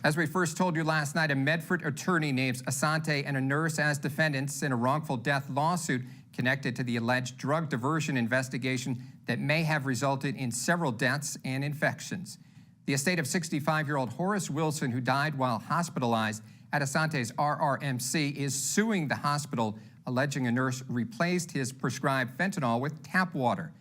As we first told you last night, a Medford attorney names Asante and a nurse as defendants in a wrongful death lawsuit connected to the alleged drug diversion investigation that may have resulted in several deaths and infections. The estate of 65-year-old Horace Wilson, who died while hospitalized at Asante's RRMC, is suing the hospital, alleging a nurse replaced his prescribed fentanyl with tap water.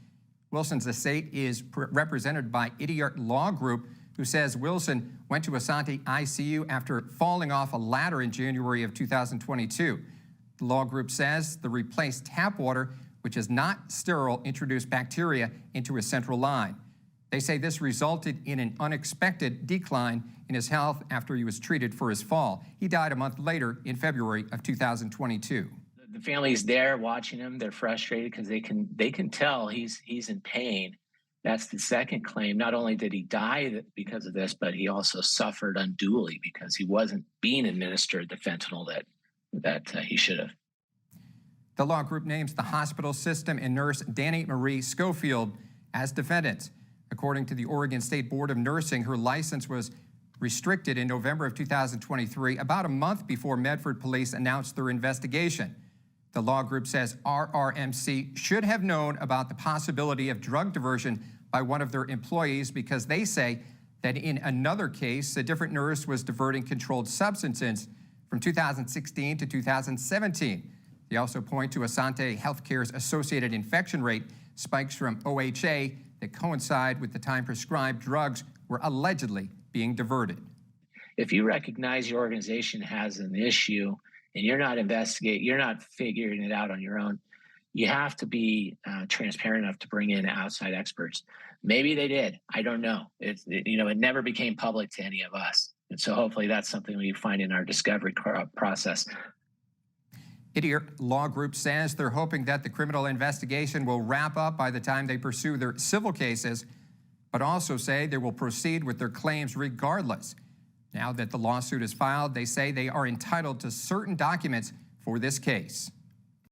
Wilson's estate is represented by Idiot Law Group, who says Wilson went to Asante ICU after falling off a ladder in January of 2022. The law group says the replaced tap water, which is not sterile, introduced bacteria into his central line. They say this resulted in an unexpected decline in his health after he was treated for his fall. He died a month later in February of 2022. The family's there watching him. They're frustrated because they can tell he's in pain. That's the second claim. Not only did he die because of this, but he also suffered unduly because he wasn't being administered the fentanyl that he should have. The law group names the hospital system and nurse Danny Marie Schofield as defendants. According to the Oregon State Board of Nursing, her license was restricted in November of 2023, about a month before Medford police announced their investigation. The law group says RRMC should have known about the possibility of drug diversion by one of their employees because they say that in another case, a different nurse was diverting controlled substances from 2016 to 2017. They also point to Asante Healthcare's associated infection rate spikes from OHA that coincide with the time prescribed drugs were allegedly being diverted. If you recognize your organization has an issue and you're not figuring it out on your own, you have to be transparent enough to bring in outside experts. Maybe they did. I don't know. It never became public to any of us. And so hopefully that's something we find in our discovery process. Idiot Law Group says they're hoping that the criminal investigation will wrap up by the time they pursue their civil cases, but also say they will proceed with their claims regardless. Now that the lawsuit is filed, they say they are entitled to certain documents for this case.